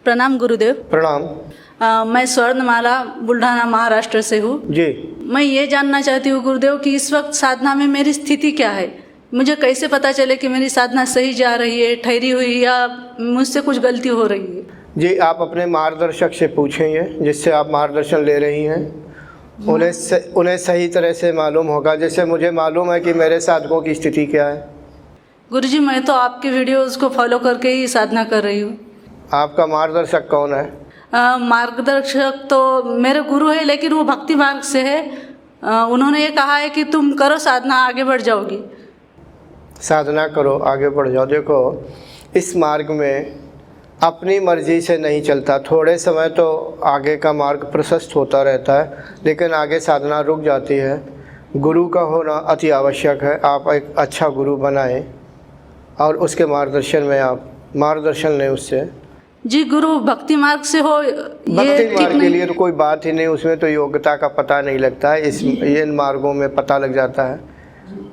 प्रणाम गुरुदेव। प्रणाम। मैं स्वर्णमाला बुल्ढाना महाराष्ट्र से हूँ जी। मैं ये जानना चाहती हूँ गुरुदेव कि इस वक्त साधना में मेरी स्थिति क्या है। मुझे कैसे पता चले कि मेरी साधना सही जा रही है, ठहरी हुई, या मुझसे कुछ गलती हो रही है। जी, आप अपने मार्गदर्शक से पूछेंगे जिससे आप मार्गदर्शन ले रही हैं। उन्हें सही तरह से मालूम होगा। जैसे मुझे मालूम है कि मेरे साधकों की स्थिति क्या है। गुरुजी, मैं तो आपके वीडियोज़ को फॉलो करके ही साधना कर रही हूँ। आपका मार्गदर्शक कौन है? मार्गदर्शक तो मेरे गुरु है, लेकिन वो भक्ति मार्ग से है। उन्होंने ये कहा है कि तुम करो साधना, आगे बढ़ जाओगी। साधना करो, आगे बढ़ जाओ। देखो, इस मार्ग में अपनी मर्जी से नहीं चलता। थोड़े समय तो आगे का मार्ग प्रशस्त होता रहता है, लेकिन आगे साधना रुक जाती है। गुरु का होना अति आवश्यक है। आप एक अच्छा गुरु बनाएं और उसके मार्गदर्शन में आप मार्गदर्शन लें उससे। जी, गुरु भक्ति मार्ग से हो, भक्ति मार्ग के लिए तो कोई बात ही नहीं, उसमें तो योग्यता का पता नहीं लगता है। इन मार्गों में पता लग जाता है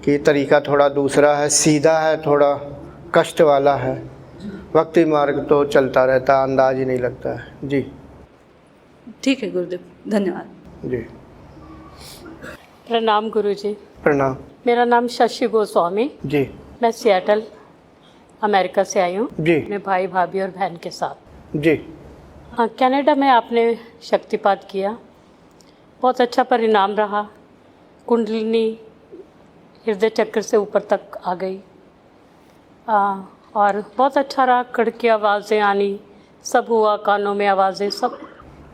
कि तरीका थोड़ा दूसरा है, सीधा है, थोड़ा कष्ट वाला है। भक्ति मार्ग तो चलता रहता, अंदाज ही नहीं लगता है। जी ठीक है गुरुदेव, धन्यवाद। जी। प्रणाम गुरुजी। प्रणाम। मेरा नाम शशि गोस्वामी। जी। मैं सिएटल अमेरिका से आई हूँ जी। अपने भाई भाभी और बहन के साथ। जी। हाँ, कनाडा में आपने शक्तिपात किया, बहुत अच्छा परिणाम रहा। कुंडलिनी हृदय चक्र से ऊपर तक आ गई और बहुत अच्छा रहा। कड़की आवाज़ें आनी, सब हुआ, कानों में आवाज़ें, सब।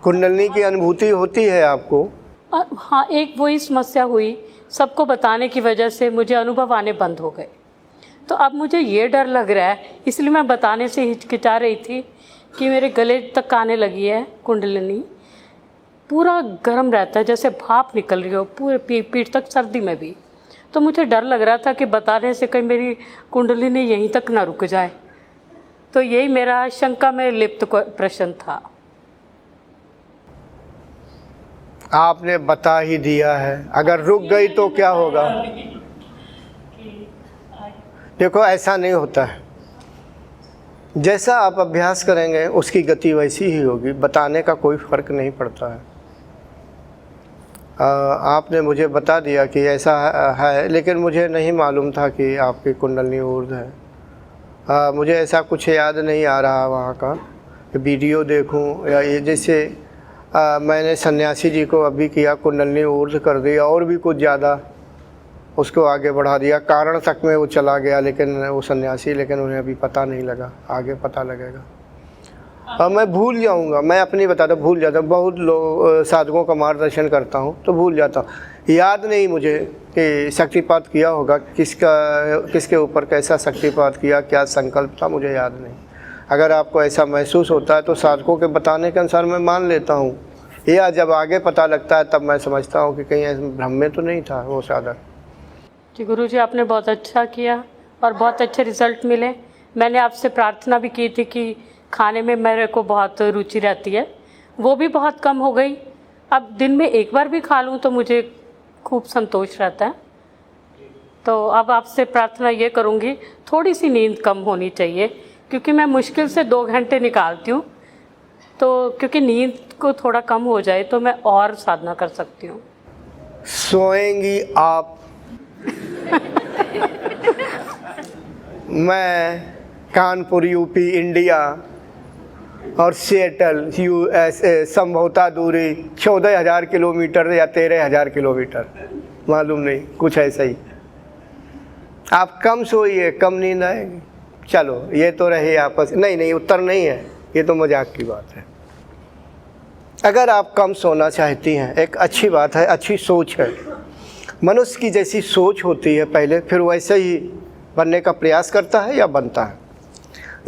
कुंडलिनी की अनुभूति होती है आपको? हाँ, एक वही समस्या हुई, सबको बताने की वजह से मुझे अनुभव आने बंद हो गए। तो अब मुझे ये डर लग रहा है, इसलिए मैं बताने से हिचकिचा रही थी कि मेरे गले तक आने लगी है कुंडलिनी। पूरा गर्म रहता है, जैसे भाप निकल रही हो पूरे पीठ तक, सर्दी में भी। तो मुझे डर लग रहा था कि बताने से कहीं मेरी कुंडलिनी यहीं तक ना रुक जाए। तो यही मेरा शंका में लिप्त प्रश्न था। आपने बता ही दिया है, अगर रुक गई तो क्या होगा? देखो, ऐसा नहीं होता है। जैसा आप अभ्यास करेंगे उसकी गति वैसी ही होगी। बताने का कोई फ़र्क नहीं पड़ता है। आपने मुझे बता दिया कि ऐसा है, लेकिन मुझे नहीं मालूम था कि आपकी कुंडलिनी ऊर्ध्व है। मुझे ऐसा कुछ याद नहीं आ रहा वहाँ का वीडियो देखूं, या ये जैसे मैंने सन्यासी जी को अभी किया, कुंडलिनी ऊर्ध्व कर दिया और भी कुछ ज़्यादा उसको आगे बढ़ा दिया। कारण तक में वो चला गया, लेकिन वो सन्यासी, लेकिन उन्हें अभी पता नहीं लगा, आगे पता लगेगा। और मैं भूल जाऊंगा, मैं अपनी बताता भूल जाता हूँ। बहुत लोग साधकों का मार्गदर्शन करता हूँ तो भूल जाता हूँ। याद नहीं मुझे कि शक्तिपात किया होगा, किसके ऊपर कैसा शक्तिपात किया, क्या संकल्प था, मुझे याद नहीं। अगर आपको ऐसा महसूस होता है तो साधकों के बताने के अनुसार मैं मान लेता हूँ, या जब आगे पता लगता है तब मैं समझता हूँ कि कहीं भ्रम में तो नहीं था वो साधक। जी गुरुजी, आपने बहुत अच्छा किया और बहुत अच्छे रिज़ल्ट मिले। मैंने आपसे प्रार्थना भी की थी कि खाने में मेरे को बहुत रुचि रहती है, वो भी बहुत कम हो गई। अब दिन में एक बार भी खा लूँ तो मुझे खूब संतोष रहता है। तो अब आपसे प्रार्थना ये करूँगी, थोड़ी सी नींद कम होनी चाहिए, क्योंकि मैं मुश्किल से 2 घंटे निकालती हूँ। तो क्योंकि नींद को थोड़ा कम हो जाए तो मैं और साधना कर सकती हूँ। सोएंगी आप? मैं कानपुर यूपी इंडिया और सिएटल यूएसए, संभवतः दूरी 14,000 किलोमीटर या 13,000 किलोमीटर, मालूम नहीं, कुछ ऐसा ही। आप कम सोइए, कम नींद आएगी। चलो, ये तो रही आपस, नहीं उत्तर नहीं है, ये तो मजाक की बात है। अगर आप कम सोना चाहती हैं, एक अच्छी बात है, अच्छी सोच है। मनुष्य की जैसी सोच होती है पहले, फिर वैसे ही बनने का प्रयास करता है या बनता है।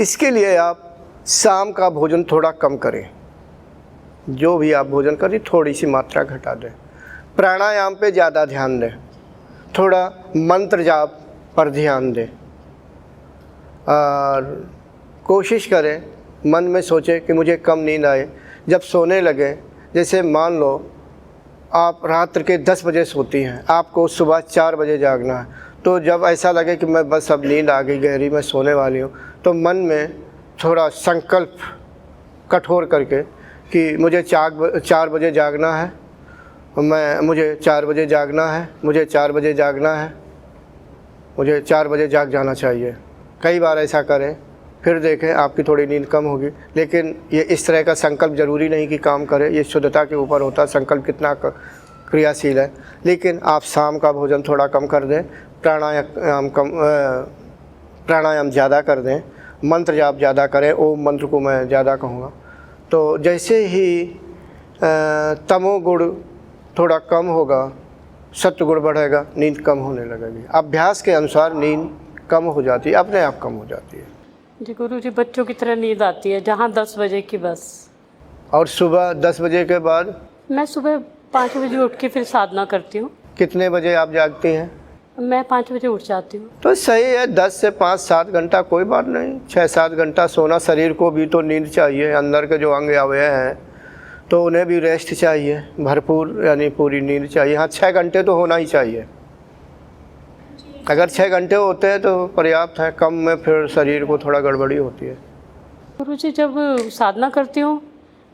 इसके लिए आप शाम का भोजन थोड़ा कम करें। जो भी आप भोजन करें थोड़ी सी मात्रा घटा दें। प्राणायाम पे ज़्यादा ध्यान दें, थोड़ा मंत्र जाप पर ध्यान दें, और कोशिश करें मन में सोचे कि मुझे कम नींद आए, जब सोने लगे, जैसे मान लो आप रात्र के 10 बजे सोती हैं, आपको सुबह 4 बजे जागना है, तो जब ऐसा लगे कि मैं बस अब नींद आ गई गहरी, मैं सोने वाली हूँ, तो मन में थोड़ा संकल्प कठोर करके कि मुझे 4 बजे जागना है, मुझे 4 बजे जागना है, मुझे 4 बजे जागना है, मुझे 4 बजे जाग जाना चाहिए। कई बार ऐसा करें, फिर देखें आपकी थोड़ी नींद कम होगी। लेकिन ये इस तरह का संकल्प ज़रूरी नहीं कि काम करे, ये शुद्धता के ऊपर होता है संकल्प कितना क्रियाशील है। लेकिन आप शाम का भोजन थोड़ा कम कर दें, प्राणायाम ज़्यादा कर दें, मंत्र जाप ज़्यादा करें, ओम मंत्र को मैं ज़्यादा कहूँगा। तो जैसे ही तमोगुण थोड़ा कम होगा, सत्वगुण बढ़ेगा, नींद कम होने लगेगी। अभ्यास के अनुसार नींद कम हो जाती है, अपने आप कम हो जाती है। जी गुरुजी, बच्चों की तरह नींद आती है, जहाँ 10 बजे की बस। और सुबह 10 बजे के बाद? मैं सुबह 5 बजे उठ के फिर साधना करती हूँ। कितने बजे आप जागती हैं? मैं 5 बजे उठ जाती हूँ। तो सही है, 10 से 5-7 घंटा कोई बात नहीं, 6-7 घंटा सोना। शरीर को भी तो नींद चाहिए, अंदर के जो अंग अवयव हैं तो उन्हें भी रेस्ट चाहिए, भरपूर यानी पूरी नींद चाहिए। हाँ, 6 घंटे तो होना ही चाहिए। अगर 6 घंटे होते हैं तो पर्याप्त है, कम में फिर शरीर को थोड़ा गड़बड़ी होती है। गुरुजी, जब साधना करती हूँ,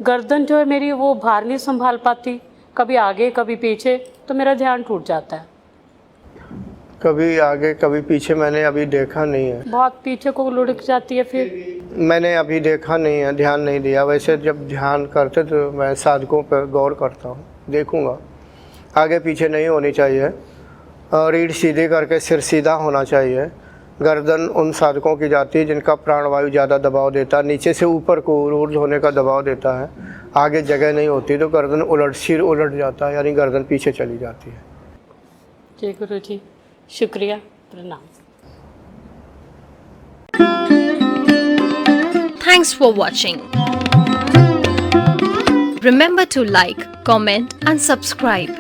गर्दन जो है मेरी वो भार नहीं संभाल पाती, कभी आगे कभी पीछे, तो मेरा ध्यान टूट जाता है। कभी आगे कभी पीछे मैंने अभी देखा नहीं है। बहुत पीछे को लुढ़क जाती है फिर। मैंने अभी देखा नहीं है, ध्यान नहीं दिया। वैसे जब ध्यान करते तो मैं साधकों पर गौर करता हूँ, देखूँगा। आगे पीछे नहीं होनी चाहिए, और रीढ़ सीधी करके सिर सीधा होना चाहिए। गर्दन उन साधकों की जाती है जिनका प्राणवायु ज़्यादा दबाव देता है, नीचे से ऊपर को ऊर्ध्व होने का दबाव देता है, आगे जगह नहीं होती, तो गर्दन सिर उलट जाता है, यानी गर्दन पीछे चली जाती है। जी गुरुजी, शुक्रिया, प्रणाम। Thanks for watching. Remember to like, comment and subscribe.